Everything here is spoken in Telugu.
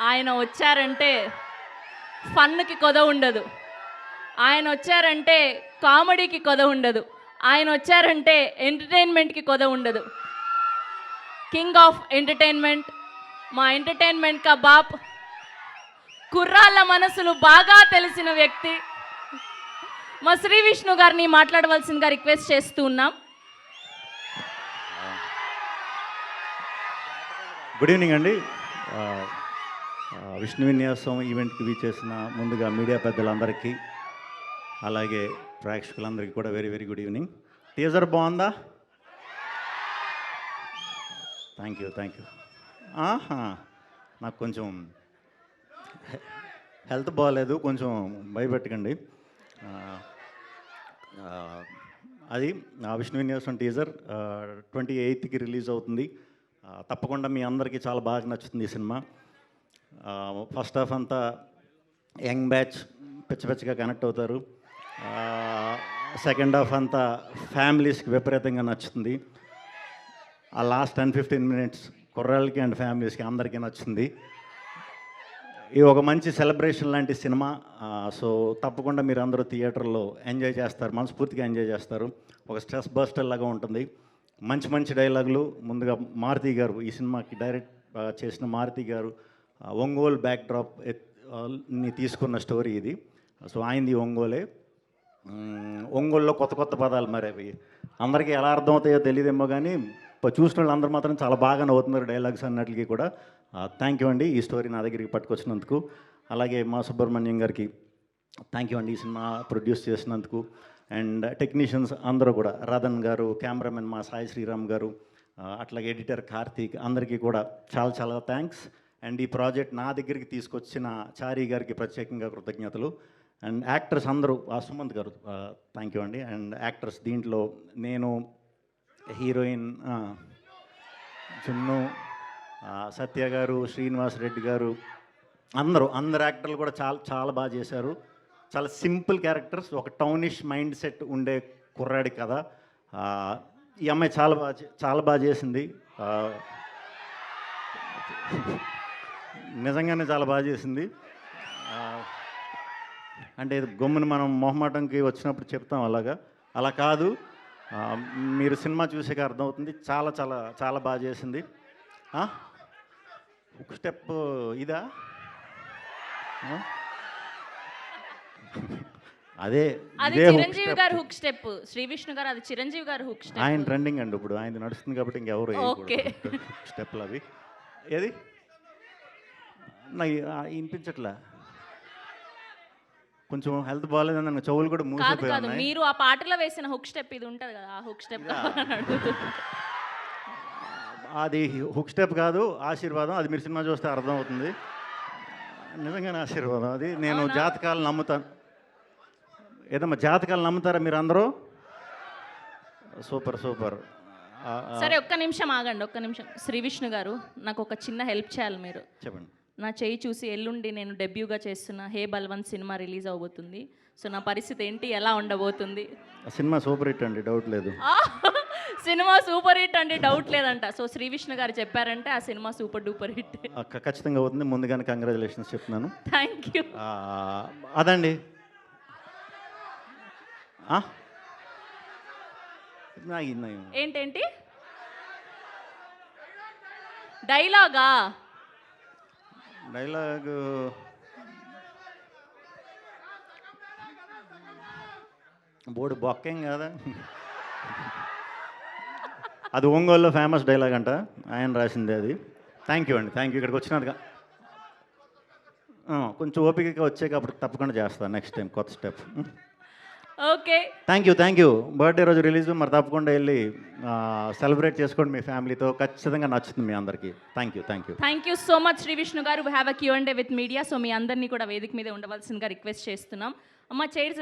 ఆయన వచ్చారంటే ఫన్కి కొద ఉండదు, ఆయన వచ్చారంటే కామెడీకి కొద ఉండదు, ఆయన వచ్చారంటే ఎంటర్టైన్మెంట్కి కొద ఉండదు. కింగ్ ఆఫ్ ఎంటర్టైన్మెంట్, మా ఎంటర్టైన్మెంట్ కా బాప్, కుర్రాళ్ళ మనసులు బాగా తెలిసిన వ్యక్తి మా శ్రీ విష్ణు గారిని మాట్లాడవలసిందిగా రిక్వెస్ట్ చేస్తూ ఉన్నాం. గుడ్ ఈవినింగ్ అండి. విష్ణు విన్యాసం ఈవెంట్కి వీచేసిన ముందుగా మీడియా పెద్దలందరికీ, అలాగే ప్రేక్షకులందరికీ కూడా very very good evening. Teaser బాగుందా? Thank you. నాకు కొంచెం హెల్త్ బాగాలేదు, కొంచెం భయపెట్టకండి. అది విష్ణు విన్యాసం టీజర్ 28కి రిలీజ్ అవుతుంది. తప్పకుండా మీ అందరికీ చాలా బాగా నచ్చుతుంది ఈ సినిమా. ఫస్ట్ హాఫ్ అంతా యంగ్ బ్యాచ్ పిచ్చగా కనెక్ట్ అవుతారు. సెకండ్ హాఫ్ అంతా ఫ్యామిలీస్కి విపరీతంగా నచ్చుతుంది. ఆ లాస్ట్ 10-15 మినిట్స్ కుర్రాళ్ళకి అండ్ ఫ్యామిలీస్కి అందరికీ నచ్చుతుంది. ఇది ఒక మంచి సెలబ్రేషన్ లాంటి సినిమా. సో తప్పకుండా మీరు అందరూ థియేటర్లో ఎంజాయ్ చేస్తారు, మనస్ఫూర్తిగా ఎంజాయ్ చేస్తారు. ఒక స్ట్రెస్ బస్టర్ లాగా ఉంటుంది. మంచి డైలాగులు. ముందుగా మారుతి గారు, ఈ సినిమాకి డైరెక్ట్ చేసిన మారుతి గారు ఒంగోలు బ్యాక్డ్రాప్ ని తీసుకున్న స్టోరీ ఇది. సో ఆయనది ఒంగోలే. ఒంగోలులో కొత్త పదాలు, మరి అవి అందరికీ ఎలా అర్థమవుతాయో తెలియదేమో, కానీ చూసిన వాళ్ళు అందరూ మాత్రం చాలా బాగా నవ్వుతున్నారు డైలాగ్స్ అన్నట్లకి కూడా. థ్యాంక్ యూ అండి ఈ స్టోరీ నా దగ్గరికి పట్టుకొచ్చినందుకు. అలాగే మా సుబ్రహ్మణ్యం గారికి థ్యాంక్ యూ అండి ఈ సినిమా ప్రొడ్యూస్ చేసినందుకు. అండ్ టెక్నీషియన్స్ అందరూ కూడా, రతన్ గారు, కెమెరామెన్ మా సాయి శ్రీరామ్ గారు, అట్లాగే ఎడిటర్ కార్తీక్, అందరికీ కూడా చాలా థ్యాంక్స్. అండ్ ఈ ప్రాజెక్ట్ నా దగ్గరికి తీసుకొచ్చిన చారీ గారికి ప్రత్యేకంగా కృతజ్ఞతలు. అండ్ యాక్టర్స్ అందరూ, సుమంత్ గారు థ్యాంక్ యూ అండి. అండ్ యాక్టర్స్ దీంట్లో నేను, హీరోయిన్ జున్ను, సత్య గారు, శ్రీనివాస్ రెడ్డి గారు, అందరు యాక్టర్లు కూడా చాలా బాగా చేశారు. చాలా సింపుల్ క్యారెక్టర్స్, ఒక టౌనిష్ మైండ్ సెట్ ఉండే కుర్రాడి కదా. ఈ అమ్మాయి చాలా బాగా చేసింది. నిజంగానే చాలా బాగా చేసింది. అంటే గమ్మున మనం మొహమాటంకి వచ్చినప్పుడు చెప్తాం అలా కాదు. మీరు సినిమా చూసాక అర్థమవుతుంది. చాలా బాగా చేసింది. ఒక స్టెప్ ఇదా, అదే చిరంజీవి గారు హుక్ స్టెప్, శ్రీ విష్ణు గారు అది చిరంజీవి గారు హుక్ స్టెప్. ఆయన ట్రెండింగ్ అండి ఇప్పుడు, ఆయన నడుస్తుంది కాబట్టి ఇంకెవరు స్టెప్లు అవి. ఏది నాకు వినిపించట్లా, కొంచెం హెల్త్ బాగాలేదని నన్ను చెవులు కూడా మూసిపోయాను. మీరు ఆ పాటలో వేసిన హుక్ స్టెప్ ఇది ఉంటుంది కదా, ఆ హుక్ స్టెప్ అది హుక్ స్టెప్ కాదు, ఆశీర్వాదం. అది మీరు సినిమా చూస్తే అర్థమవుతుంది. నిజంగానే ఆశీర్వాదం అది. నేను జాతకాలు నమ్ముతాను. ఏదమ్మా జాతకాలు నమ్ముతారా మీరు అందరూ? సూపర్. సరే ఒక్క నిమిషం ఆగండి. శ్రీ విష్ణు గారు, నాకు ఒక చిన్న హెల్ప్ చేయాలి మీరు. చెప్పండి. నా చేయి చూసి ఎల్లుండి నేను డెబ్యూగా చేస్తున్న హే బల్వంత్ సినిమా రిలీజ్ అవబోతుంది. సో నా పరిస్థితి ఏంటి, ఎలా ఉండబోతుంది? సినిమా సూపర్ హిట్ అండి, డౌట్ లేదు. సినిమా సూపర్ హిట్ అంటే డౌట్ లేదంట. సో శ్రీ విష్ణు గారు చెప్పారంటే ఆ సినిమా సూపర్ డూపర్ హిట్ ఖచ్చితంగా అవుతుంది. ముందుగానే కంగ్రాచులేషన్స్ చెప్తున్నాను. Thank you. అదండి. ఏంటేంటి డైలాగు బోర్డు బొక్కేం కాదా, అది ఒంగోలులో ఫేమస్ డైలాగ్ అంట, ఆయన రాసింది అది. థ్యాంక్ యూ అండి, ఇక్కడికి వచ్చినందుగా. కొంచెం ఓపికగా వచ్చాక అప్పుడు తప్పకుండా చేస్తాను నెక్స్ట్ టైం కొత్త step. Okay, thank you. Birthday రోజు రిలీజ్, మరి తప్పకుండా వెళ్ళి సెలబ్రేట్ చేసుకోండి మీ ఫ్యామిలీతో. ఖచ్చితంగా నచ్చుతుంది మీ అందరికీ. Thank you so much Shri Vishnu garu. We have a Q&A with media. So మీ అందరినీ కూడా వేదిక మీద ఉండవలసిందిగా రిక్వెస్ట్ చేస్తున్నాం. అమ్మ చైర్స్